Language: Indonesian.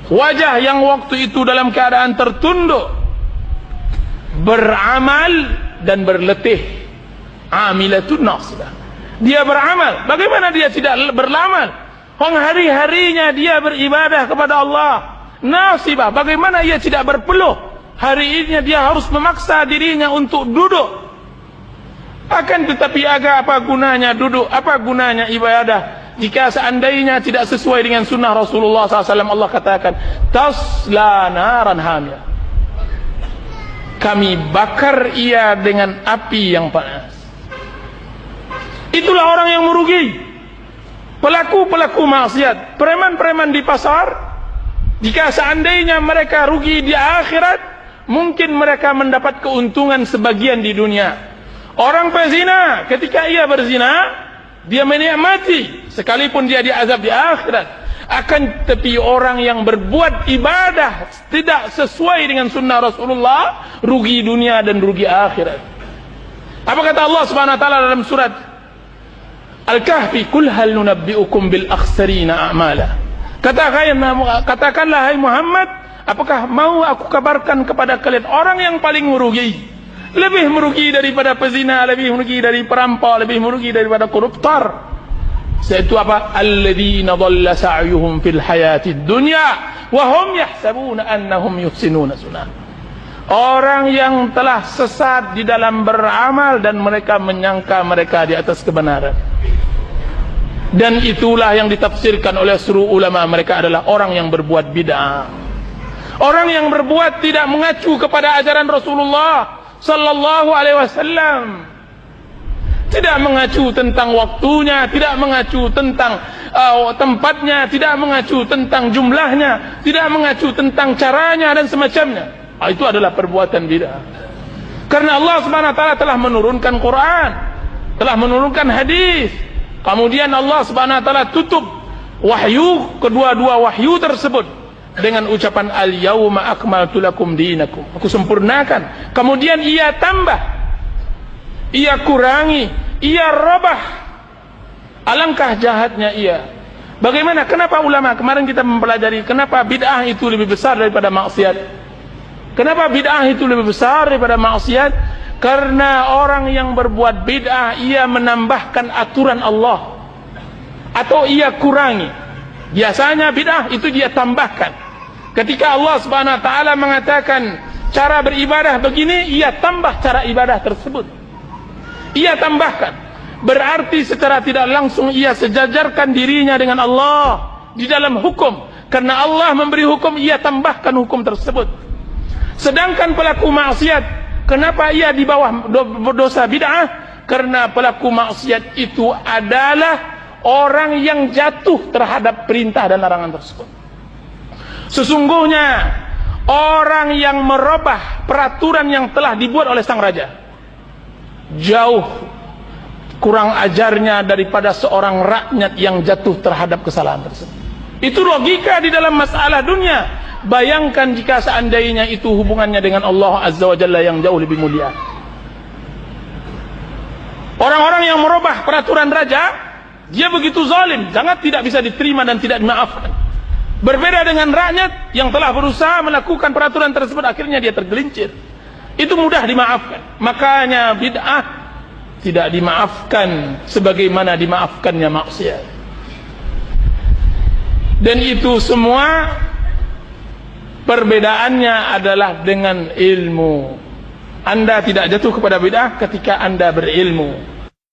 wajah yang waktu itu dalam keadaan tertunduk, beramal dan berletih. Amilatun nasibah. Dia beramal, bagaimana dia tidak beramal? Hari-harinya dia beribadah kepada Allah. Nasibah, bagaimana ia tidak berpeluh? Hari ini dia harus memaksa dirinya untuk duduk. Akan tetapi apa gunanya duduk? Apa gunanya ibadah jika seandainya tidak sesuai dengan sunnah Rasulullah SAW? Allah katakan, tasla naran hamiyah. Kami bakar ia dengan api yang panas. Itulah orang yang merugi. Pelaku-pelaku maksiat, preman-preman di pasar, jika seandainya mereka rugi di akhirat, mungkin mereka mendapat keuntungan sebagian di dunia. Orang pezina, ketika ia berzina, dia menikmati, sekalipun dia diazab di akhirat. Akan tetapi orang yang berbuat ibadah tidak sesuai dengan sunnah Rasulullah, rugi dunia dan rugi akhirat. Apa kata Allah Subhanahu wa taala dalam surat Al-Kahfi, "Qul hal nunabbi'ukum bil akhsarina a'mala." Katakanlah hai Muhammad, apakah mau aku kabarkan kepada kalian orang yang paling merugi? Lebih merugi daripada pezina, lebih merugi dari perampok, lebih merugi daripada koruptor. Yaitu apa? Alladzina dhalla sa'yuhum fil hayatid dunya wa hum yahsabuna annahum yuhsinuna sunah. Orang yang telah sesat di dalam beramal dan mereka menyangka mereka di atas kebenaran. Dan itulah yang ditafsirkan oleh seluruh ulama, mereka adalah orang yang berbuat bid'ah. Orang yang berbuat tidak mengacu kepada ajaran Rasulullah sallallahu alaihi wasallam. Tidak mengacu tentang waktunya, tidak mengacu tentang tempatnya, tidak mengacu tentang jumlahnya, tidak mengacu tentang caranya dan semacamnya. Itu adalah perbuatan bid'ah. Karena Allah Subhanahu wa taala telah menurunkan Quran, telah menurunkan hadis. Kemudian Allah Subhanahu wa taala tutup wahyu, kedua-dua wahyu tersebut dengan ucapan al-yauma akmaltu lakum dinakum. Aku sempurnakan. Kemudian ia tambah, ia kurangi, ia robah. Alangkah jahatnya ia. Bagaimana? Kenapa ulama kemarin kita mempelajari kenapa bid'ah itu lebih besar daripada maksiat? Kenapa bid'ah itu lebih besar daripada maksiat? Karena orang yang berbuat bid'ah, ia menambahkan aturan Allah atau ia kurangi. Biasanya bid'ah itu dia tambahkan. Ketika Allah Subhanahu wa taala mengatakan cara beribadah begini, ia tambah cara ibadah tersebut. Ia tambahkan. Berarti secara tidak langsung ia sejajarkan dirinya dengan Allah di dalam hukum. Karena Allah memberi hukum, ia tambahkan hukum tersebut. Sedangkan pelaku maksiat, kenapa ia di bawah dosa bid'ah? Karena pelaku maksiat itu adalah orang yang jatuh terhadap perintah dan larangan tersebut. Sesungguhnya orang yang merubah peraturan yang telah dibuat oleh sang raja jauh kurang ajarnya daripada seorang rakyat yang jatuh terhadap kesalahan tersebut. Itu logika di dalam masalah dunia. Bayangkan jika seandainya itu hubungannya dengan Allah Azza wa Jalla yang jauh lebih mulia. Orang-orang yang merubah peraturan raja, dia begitu zalim, sangat tidak bisa diterima dan tidak dimaafkan. Berbeda dengan rakyat yang telah berusaha melakukan peraturan tersebut, akhirnya dia tergelincir. Itu mudah dimaafkan. Makanya bid'ah tidak dimaafkan sebagaimana dimaafkannya maksiat. Dan itu semua perbedaannya adalah dengan ilmu. Anda tidak jatuh kepada bid'ah ketika Anda berilmu.